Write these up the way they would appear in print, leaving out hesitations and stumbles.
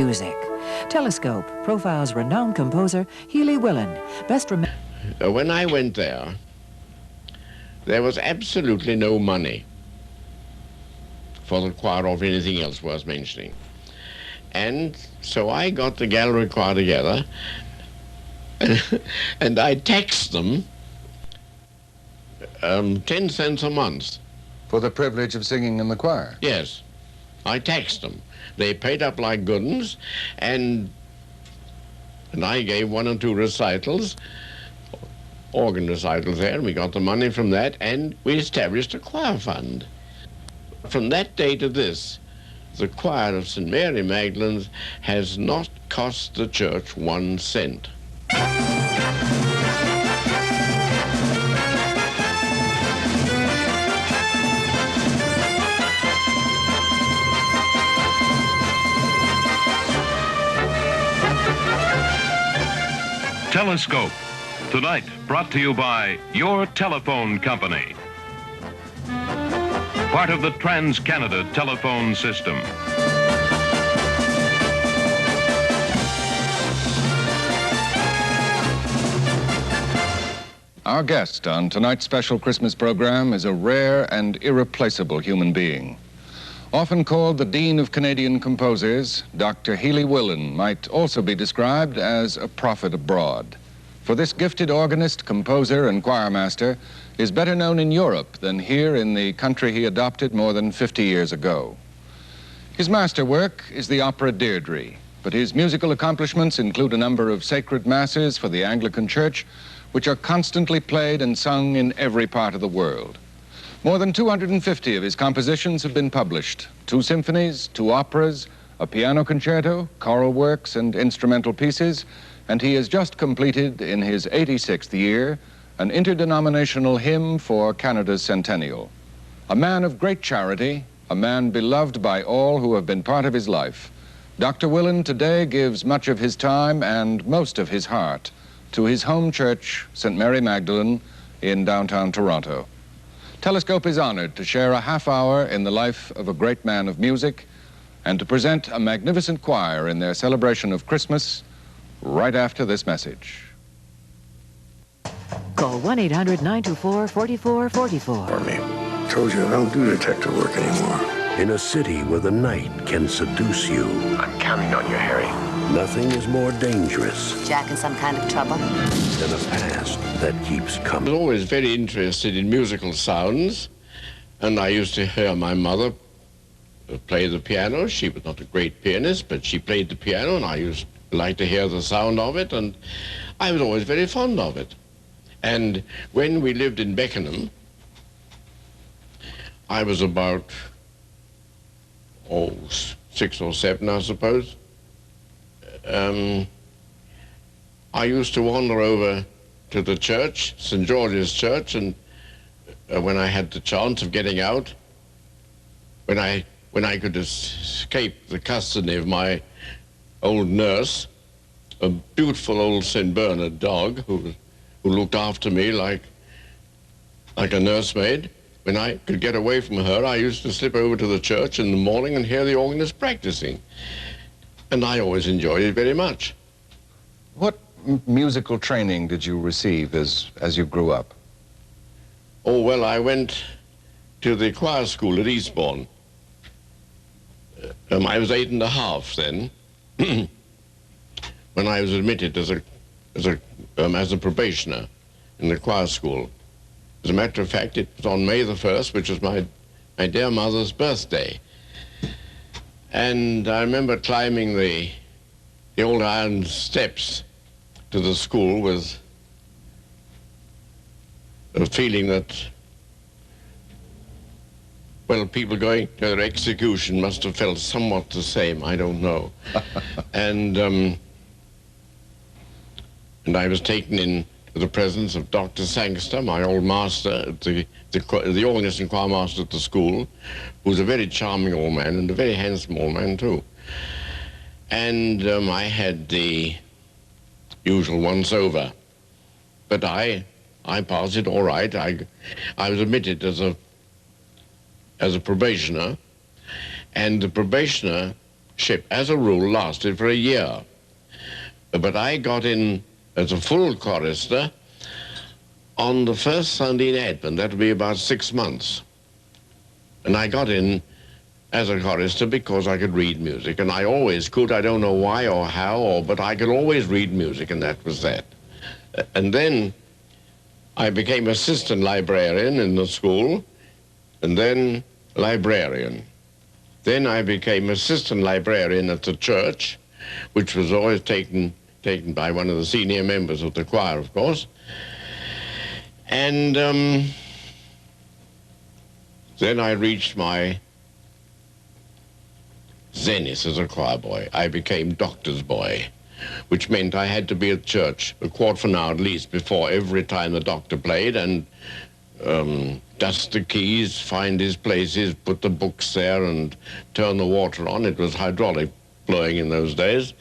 music. Telescope profiles renowned composer Healey Willan. When I went there was absolutely no money for the choir or anything else worth mentioning. And so I got the gallery choir together and I taxed them 10 cents a month. For the privilege of singing in the choir? Yes, I taxed them. They paid up like good uns, and I gave 1 or 2 recitals, organ recitals there, and we got the money from that, and we established a choir fund. From that day to this, the choir of St. Mary Magdalene's has not cost the church 1 cent. Telescope, tonight brought to you by your telephone company. Part of the Trans-Canada telephone system. Our guest on tonight's special Christmas program is a rare and irreplaceable human being. Often called the Dean of Canadian Composers, Dr. Healey Willan might also be described as a prophet abroad. For this gifted organist, composer, and choirmaster is better known in Europe than here in the country he adopted more than 50 years ago. His masterwork is the opera Deirdre, but his musical accomplishments include a number of sacred masses for the Anglican Church, which are constantly played and sung in every part of the world. More than 250 of his compositions have been published. 2 symphonies, 2 operas, a piano concerto, choral works, and instrumental pieces, and he has just completed, in his 86th year, an interdenominational hymn for Canada's centennial. A man of great charity, a man beloved by all who have been part of his life, Dr. Willan today gives much of his time and most of his heart to his home church, St. Mary Magdalene, in downtown Toronto. Telescope is honored to share a half hour in the life of a great man of music and to present a magnificent choir in their celebration of Christmas right after this message. Call 1-800-924-4444. For me. Told you I don't do detective work anymore. In a city where the night can seduce you. I'm counting on you, Harry. Nothing is more dangerous Jack in some kind of trouble? than a past that keeps I coming. was always very interested in musical sounds, and I used to hear my mother play the piano. She was not a great pianist, but she played the piano, and I used to like to hear the sound of it, and I was always very fond of it. And when we lived in Beckenham, I was about, 6 or 7, I suppose. I used to wander over to the church, St. George's Church, and when I had the chance of getting out, when I could escape the custody of my old nurse, a beautiful old St. Bernard dog who looked after me like a nursemaid. When I could get away from her, I used to slip over to the church in the morning and hear the organist practicing. And I always enjoyed it very much. What musical training did you receive as you grew up? Oh, well, I went to the choir school at Eastbourne. I was 8 and a half then, when I was admitted as a probationer in the choir school. As a matter of fact, it was on May the 1st, which was my dear mother's birthday. And I remember climbing the old iron steps to the school with a feeling that, well, people going to their execution must have felt somewhat the same, I don't know. And I was taken in to the presence of Dr. Sangster, my old master, the organist and choir master at the school, who was a very charming old man and a very handsome old man too. And I had the usual once-over, but I passed it all right. I was admitted as a probationer, and the probationer ship, as a rule, lasted for a year. But I got in as a full chorister on the first Sunday in Advent. That would be about 6 months. And I got in as a chorister because I could read music, and I always could. I don't know why or how, but I could always read music, and that was that. And then I became assistant librarian in the school, and then librarian. Then I became assistant librarian at the church, which was always taken by one of the senior members of the choir, of course. And then I reached my zenith as a choir boy. I became doctor's boy, which meant I had to be at church a quarter of an hour at least before every time the doctor played, and dust the keys, find his places, put the books there, and turn the water on. It was hydraulic blowing in those days.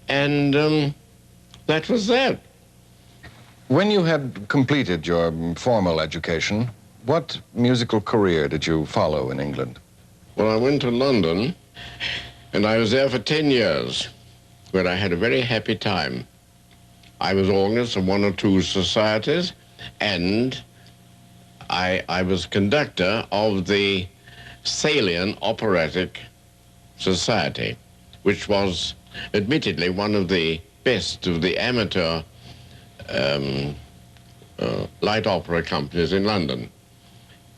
And that was that. When you had completed your formal education, what musical career did you follow in England? Well, I went to London, and I was there for 10 years, where I had a very happy time. I was organist of one or two societies, and I was conductor of the Thalian Operatic Society, which was admittedly one of the best of the amateur light opera companies in London.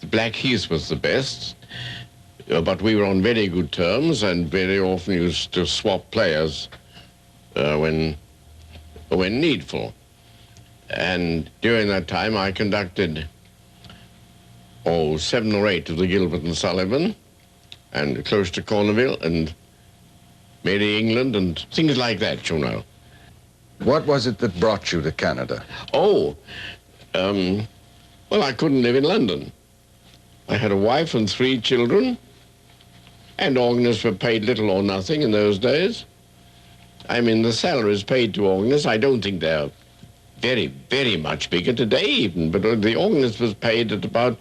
The Blackheath was the best, but we were on very good terms and very often used to swap players when needful. And during that time I conducted 7 or 8 of the Gilbert and Sullivan, and Close to Corneville, and Mary England, and things like that, you know. What was it that brought you to Canada? Well, I couldn't live in London. I had a wife and 3 children, and organists were paid little or nothing in those days. I mean, the salaries paid to organists, I don't think they're very, very much bigger today even, but the organist was paid at about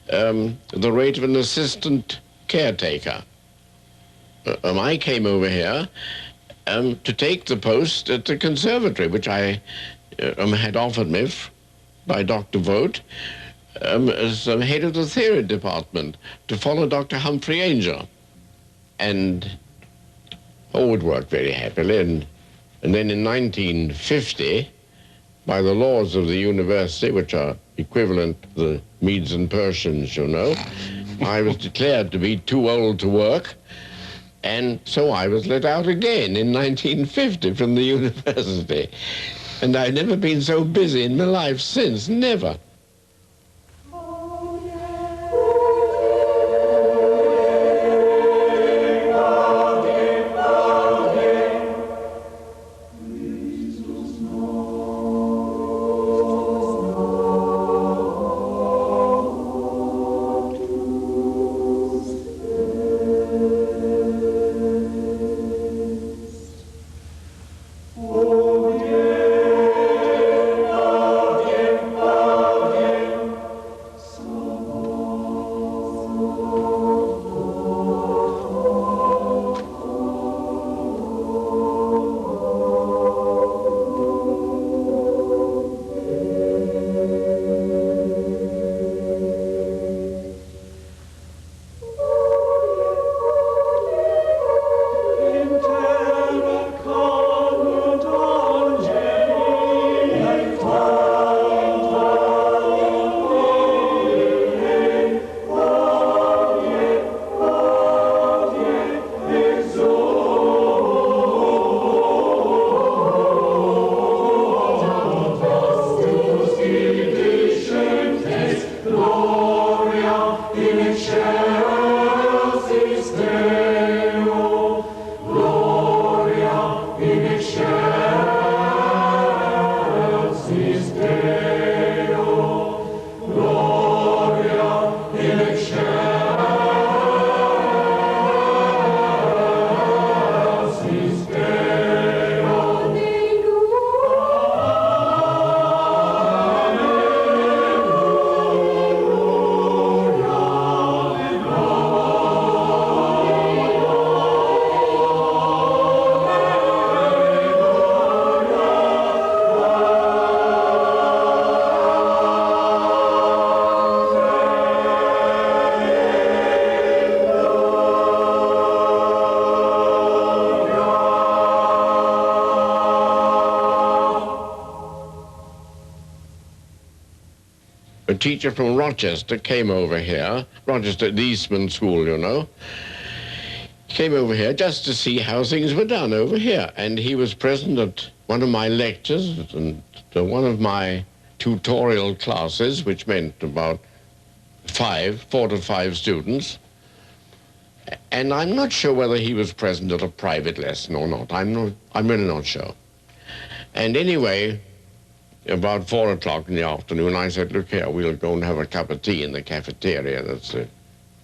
the rate of an assistant caretaker. I came over here to take the post at the conservatory, which I had offered me by Dr. Vogt as head of the theory department to follow Dr. Humphrey Ainger. And it worked very happily. And then in 1950, by the laws of the university, which are equivalent to the Medes and Persians, you know, I was declared to be too old to work, and so I was let out again in 1950 from the university. And I've never been so busy in my life since, never. teacher from Rochester came over here, Rochester, the Eastman School, you know, came over here just to see how things were done over here. And he was present at one of my lectures and one of my tutorial classes, which meant about 4 to 5 students. And I'm not sure whether he was present at a private lesson or not. I'm really not sure. And anyway, about 4 o'clock in the afternoon, I said, look here, we'll go and have a cup of tea in the cafeteria. That's the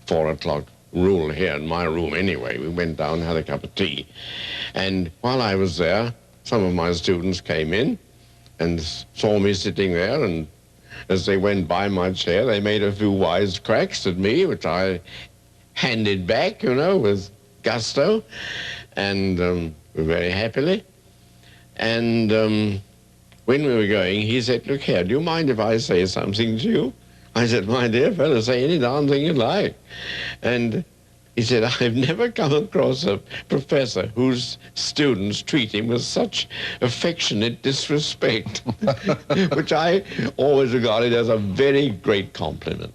4 o'clock rule here in my room anyway. We went down and had a cup of tea. And while I was there, some of my students came in and saw me sitting there, and as they went by my chair, they made a few wise cracks at me, which I handed back, you know, with gusto, and very happily. And when we were going, he said, look here, do you mind if I say something to you? I said, my dear fellow, say any darn thing you like. And he said, I've never come across a professor whose students treat him with such affectionate disrespect, which I always regarded as a very great compliment.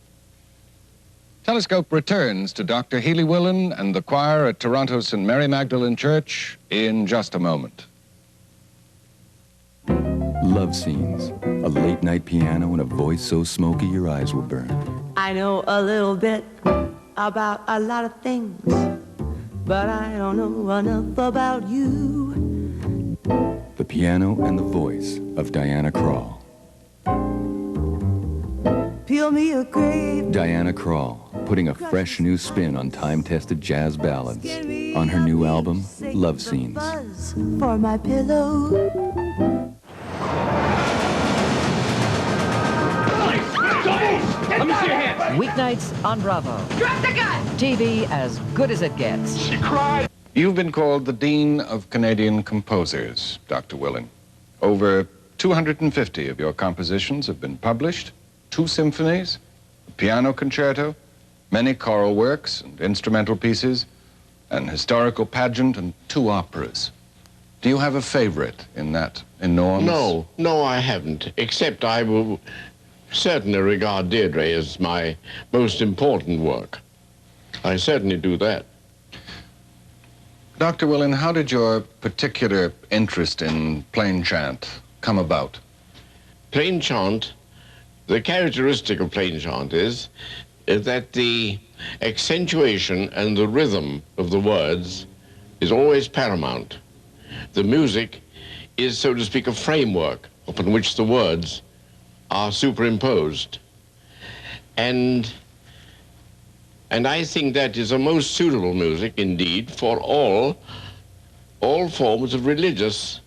Telescope returns to Dr. Healey Willan and the choir at Toronto's St. Mary Magdalene Church in just a moment. Love Scenes, a late-night piano and a voice so smoky your eyes will burn. I know a little bit about a lot of things, but I don't know enough about you. The piano and the voice of Diana Krall. Peel me a grape. Diana Krall, putting a fresh new spin on time-tested jazz ballads on her new album, Love Scenes. For my pillow. Let me see your hands. Weeknights on Bravo. Drop the gun! TV as good as it gets. She cried. You've been called the Dean of Canadian Composers, Dr. Willan. Over 250 of your compositions have been published, 2 symphonies, a piano concerto, many choral works and instrumental pieces, an historical pageant, and 2 operas. Do you have a favorite in that enormous... No, I haven't, except I will certainly regard Deirdre as my most important work. I certainly do that. Dr. Willan, how did your particular interest in plain chant come about? Plain chant, the characteristic of plain chant is that the accentuation and the rhythm of the words is always paramount. The music is, so to speak, a framework upon which the words are superimposed. And I think that is a most suitable music, indeed, for all forms of religious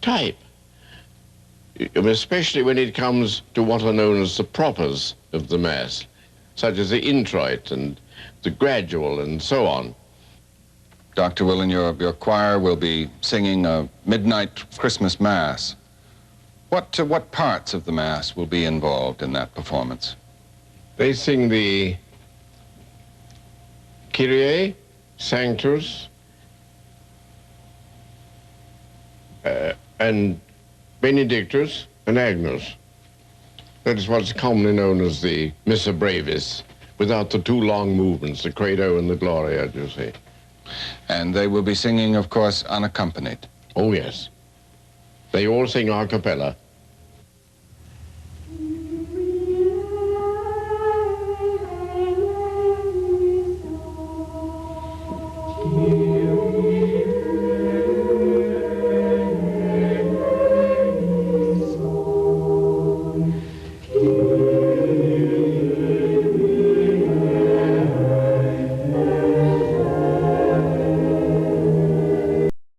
type, especially when it comes to what are known as the propers of the Mass, such as the introit and the gradual and so on. Dr. Willan, your choir will be singing a midnight Christmas Mass. What parts of the Mass will be involved in that performance? They sing the Kyrie, Sanctus, and Benedictus and Agnus. That is what's commonly known as the Missa Brevis, without the 2 long movements, the Credo and the Gloria, you see. And they will be singing, of course, unaccompanied. Oh, yes. They all sing a cappella.